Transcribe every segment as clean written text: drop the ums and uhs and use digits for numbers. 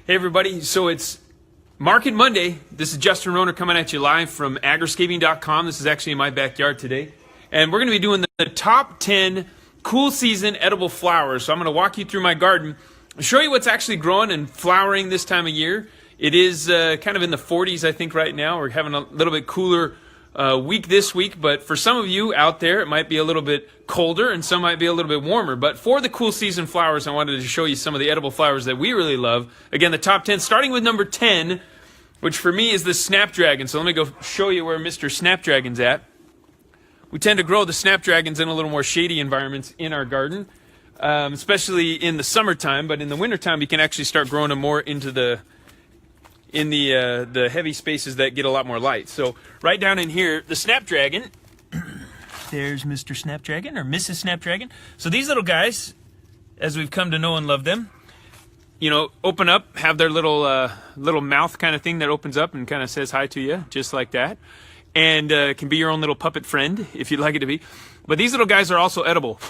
Hey everybody, so it's Market Monday. This is Justin Rohner coming at you live from Agriscaping.com. This is actually in my backyard today. And we're going to be doing the top 10 cool season edible flowers. So I'm going to walk you through my garden, show you what's actually growing and flowering this time of year. It is kind of in the 40s, I think, right now. We're having a little bit cooler week this week, but for some of you out there, it might be a little bit colder and some might be a little bit warmer. But for the cool season flowers, I wanted to show you some of the edible flowers that we really love. Again, the top 10, starting with number 10, which for me is the snapdragon. So let me go show you where Mr. Snapdragon's at. We tend to grow the snapdragons in a little more shady environments in our garden, especially in the summertime. But in the wintertime, you can actually start growing them more into the heavy spaces that get a lot more light. So right down in here, the snapdragon, there's Mr. Snapdragon or Mrs. Snapdragon. So these little guys, as we've come to know and love them, you know, open up, have their little mouth kind of thing that opens up and kind of says hi to you, just like that. And can be your own little puppet friend if you'd like it to be. But these little guys are also edible.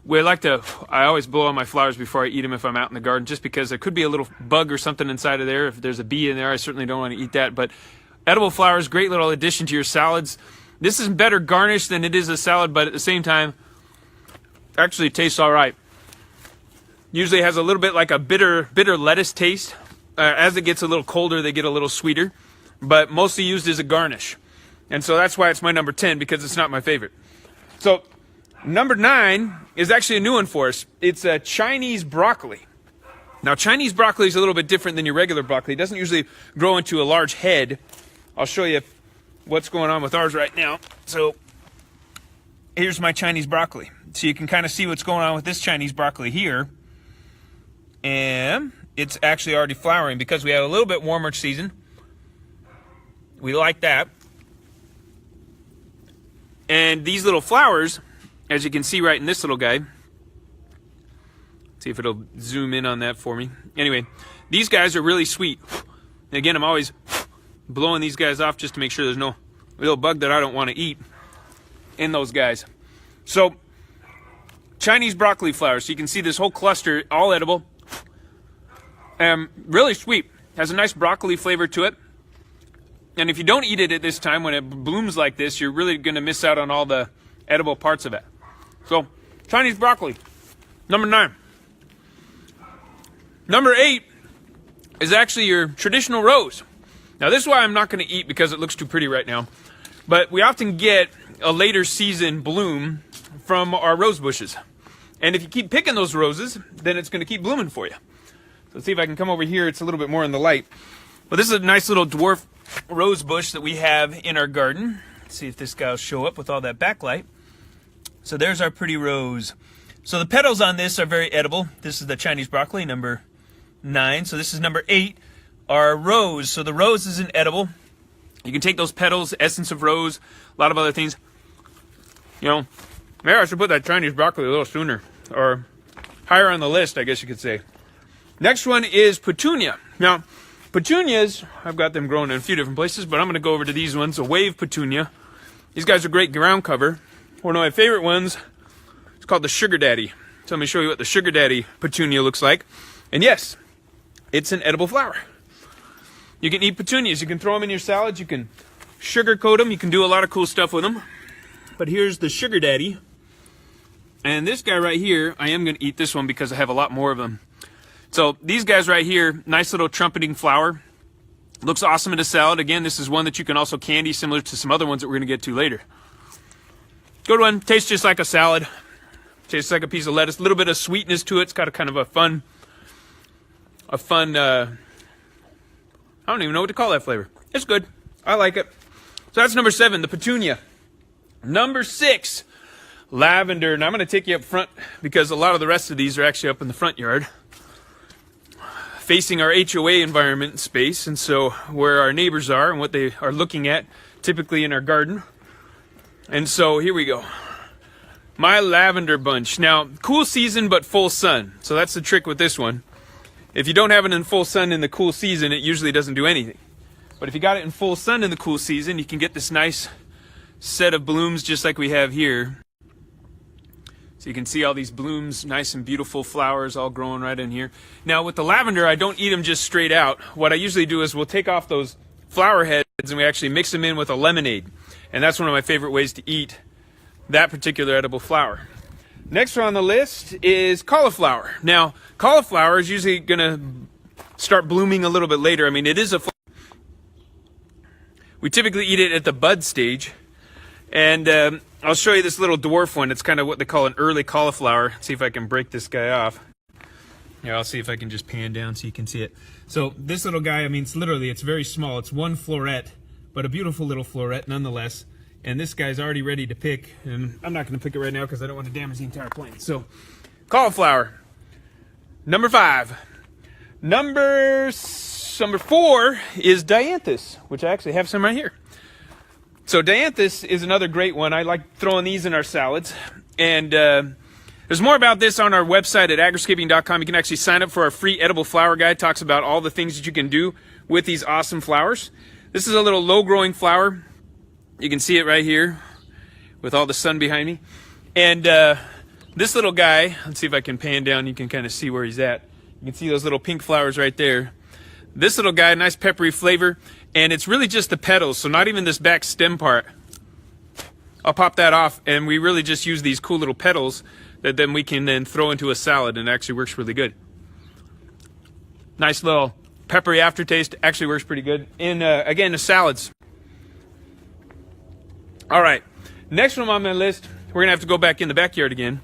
I always blow on my flowers before I eat them if I'm out in the garden, just because there could be a little bug or something inside of there. If there's a bee in there, I certainly don't want to eat that. But edible flowers, great little addition to your salads. This is better garnish than it is a salad, but at the same time, actually tastes all right. Usually has a little bit like a bitter lettuce taste. As it gets a little colder, they get a little sweeter, but mostly used as a garnish. And so that's why it's my number 10, because it's not my favorite. So number 9 is actually a new one for us. It's a Chinese broccoli. Now, Chinese broccoli is a little bit different than your regular broccoli. It doesn't usually grow into a large head. I'll show you what's going on with ours right now. So here's my Chinese broccoli. So you can kind of see what's going on with this Chinese broccoli here. And it's actually already flowering because we had a little bit warmer season. We like that. And these little flowers, as you can see right in this little guy, see if it'll zoom in on that for me. Anyway, these guys are really sweet. And again, I'm always blowing these guys off just to make sure there's no little bug that I don't want to eat in those guys. So, Chinese broccoli flowers. So you can see this whole cluster, all edible. Really sweet. Has a nice broccoli flavor to it. And if you don't eat it at this time, when it blooms like this, you're really going to miss out on all the edible parts of it. So, Chinese broccoli, number 9. Number 8 is actually your traditional rose. Now, this is why I'm not going to eat because it looks too pretty right now. But we often get a later season bloom from our rose bushes. And if you keep picking those roses, then it's going to keep blooming for you. So let's see if I can come over here. It's a little bit more in the light. But this is a nice little dwarf rose bush that we have in our garden. Let's see if this guy will show up with all that backlight. So there's our pretty rose. So the petals on this are very edible. This is the Chinese broccoli, number 9. So this is number 8, our rose. So the rose isn't edible. You can take those petals, essence of rose, a lot of other things. You know, maybe I should put that Chinese broccoli a little sooner, or higher on the list, I guess you could say. Next one is petunia. Now, petunias, I've got them growing in a few different places, but I'm going to go over to these ones, a wave petunia. These guys are great ground cover. One of my favorite ones, it's called the Sugar Daddy. So let me show you what the Sugar Daddy petunia looks like. And yes, it's an edible flower. You can eat petunias. You can throw them in your salads. You can sugarcoat them. You can do a lot of cool stuff with them. But here's the Sugar Daddy. And this guy right here, I am going to eat this one because I have a lot more of them. So these guys right here, nice little trumpeting flower. Looks awesome in a salad. Again, this is one that you can also candy, similar to some other ones that we're going to get to later. Good one. Tastes just like a salad. Tastes like a piece of lettuce. A little bit of sweetness to it. It's got a kind of a fun, I don't even know what to call that flavor. It's good. I like it. So that's number 7, the petunia. Number 6, lavender. And I'm going to take you up front because a lot of the rest of these are actually up in the front yard, facing our HOA environment space, and so where our neighbors are and what they are looking at typically in our garden. And so here we go. My lavender bunch. Now, cool season but full sun. So that's the trick with this one. If you don't have it in full sun in the cool season, it usually doesn't do anything. But if you got it in full sun in the cool season, you can get this nice set of blooms just like we have here. So you can see all these blooms, nice and beautiful flowers all growing right in here. Now with the lavender, I don't eat them just straight out. What I usually do is we'll take off those flower heads and we actually mix them in with a lemonade. And that's one of my favorite ways to eat that particular edible flower. Next on the list is cauliflower. Now, cauliflower is usually going to start blooming a little bit later. I mean, it is a flower. We typically eat it at the bud stage. And I'll show you this little dwarf one. It's kind of what they call an early cauliflower. Let's see if I can break this guy off. Yeah, I'll see if I can just pan down so you can see it. So this little guy, I mean, it's very small. It's one floret, but a beautiful little floret nonetheless. And this guy's already ready to pick, and I'm not going to pick it right now because I don't want to damage the entire plant. So, cauliflower, number 5. Number 4 is dianthus, which I actually have some right here. So dianthus is another great one. I like throwing these in our salads. And there's more about this on our website at agriscaping.com. You can actually sign up for our free edible flower guide. It talks about all the things that you can do with these awesome flowers. This is a little low-growing flower. You can see it right here with all the sun behind me. And this little guy, let's see if I can pan down. You can kind of see where he's at. You can see those little pink flowers right there. This little guy, nice peppery flavor. And it's really just the petals, so not even this back stem part. I'll pop that off, and we really just use these cool little petals that then we can then throw into a salad, and it actually works really good. Nice little peppery aftertaste, actually works pretty good. And again, the salads. All right, next one on my list, we're gonna have to go back in the backyard again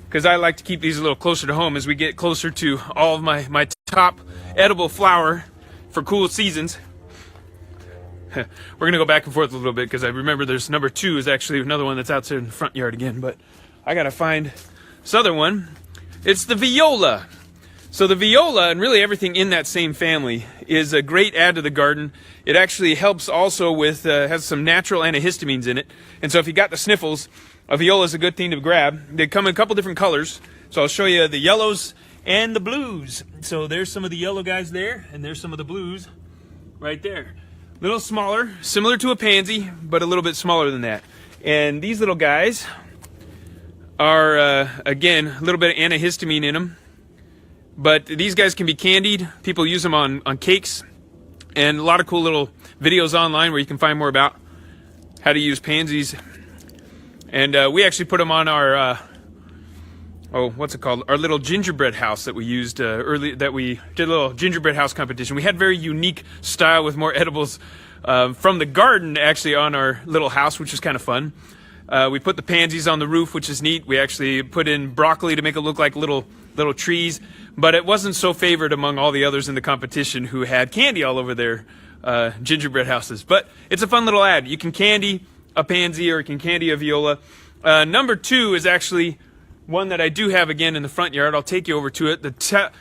because I like to keep these a little closer to home as we get closer to all of my top edible flower for cool seasons. We're gonna go back and forth a little bit because I remember there's number 2 is actually another one that's out there in the front yard again, but I gotta find this other one. It's the Viola. So the Viola, and really everything in that same family, is a great add to the garden. It actually helps also with, has some natural antihistamines in it. And so if you got the sniffles, a Viola is a good thing to grab. They come in a couple different colors. So I'll show you the yellows and the blues. So there's some of the yellow guys there, and there's some of the blues right there. A little smaller, similar to a pansy, but a little bit smaller than that. And these little guys are, again, a little bit of antihistamine in them. But these guys can be candied. People use them on cakes. And a lot of cool little videos online where you can find more about how to use pansies. And we actually put them on our, what's it called? Our little gingerbread house that we used we did a little gingerbread house competition. We had very unique style with more edibles from the garden actually on our little house, which was kind of fun. We put the pansies on the roof, which is neat. We actually put in broccoli to make it look like little trees, but it wasn't so favored among all the others in the competition who had candy all over their gingerbread houses. But it's a fun little ad. You can candy a pansy or you can candy a viola. Number 2 is actually one that I do have again in the front yard. I'll take you over to it.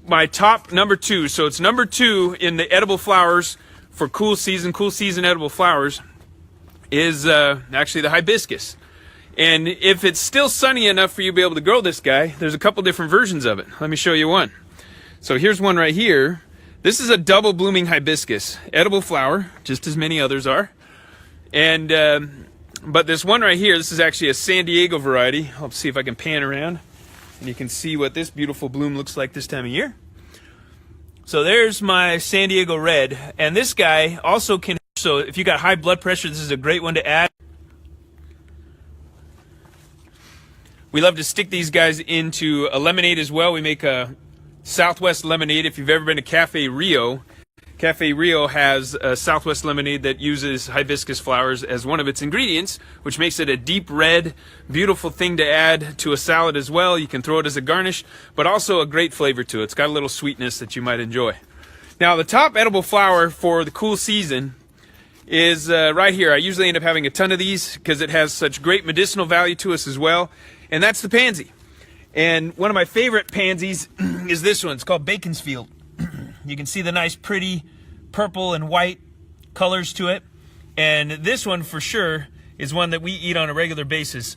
My top number 2. So it's number 2 in the edible flowers for cool season edible flowers is actually the hibiscus. And if it's still sunny enough for you to be able to grow this guy, there's a couple different versions of it. Let me show you one. So here's one right here. This is a double blooming hibiscus, edible flower, just as many others are. And but this one right here, this is actually a San Diego variety. I'll see if I can pan around, and you can see what this beautiful bloom looks like this time of year. So there's my San Diego red, and this guy also can. So if you got high blood pressure, this is a great one to add. We love to stick these guys into a lemonade as well. We make a Southwest lemonade. If you've ever been to Cafe Rio, Cafe Rio has a Southwest lemonade that uses hibiscus flowers as one of its ingredients, which makes it a deep red, beautiful thing to add to a salad as well. You can throw it as a garnish, but also a great flavor to it. It's got a little sweetness that you might enjoy. Now, the top edible flower for the cool season is right here. I usually end up having a ton of these because it has such great medicinal value to us as well. And that's the pansy. And one of my favorite pansies is this one. It's called Beaconsfield. You can see the nice pretty purple and white colors to it. And this one for sure is one that we eat on a regular basis.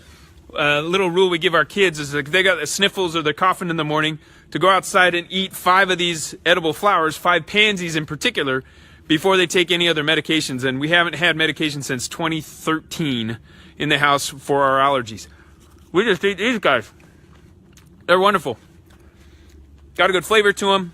Little rule we give our kids is if they got the sniffles or they're coughing in the morning, to go outside and eat 5 of these edible flowers, 5 pansies in particular, before they take any other medications. And we haven't had medication since 2013 in the house for our allergies. We just eat these guys. They're wonderful. Got a good flavor to them.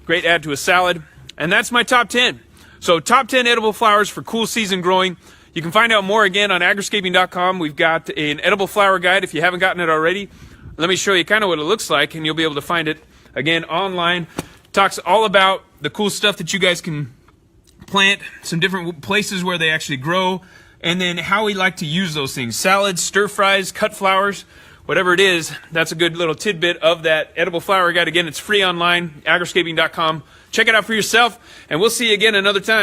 Great add to a salad. And that's my top 10. So top 10 edible flowers for cool season growing. You can find out more again on agriscaping.com. We've got an edible flower guide if you haven't gotten it already. Let me show you kind of what it looks like, and you'll be able to find it again online. Talks all about the cool stuff that you guys can plant, some different places where they actually grow, and then how we like to use those things. Salads, stir fries, cut flowers, whatever it is. That's a good little tidbit of that edible flower guide. Again, it's free online, agriscaping.com. Check it out for yourself, and we'll see you again another time.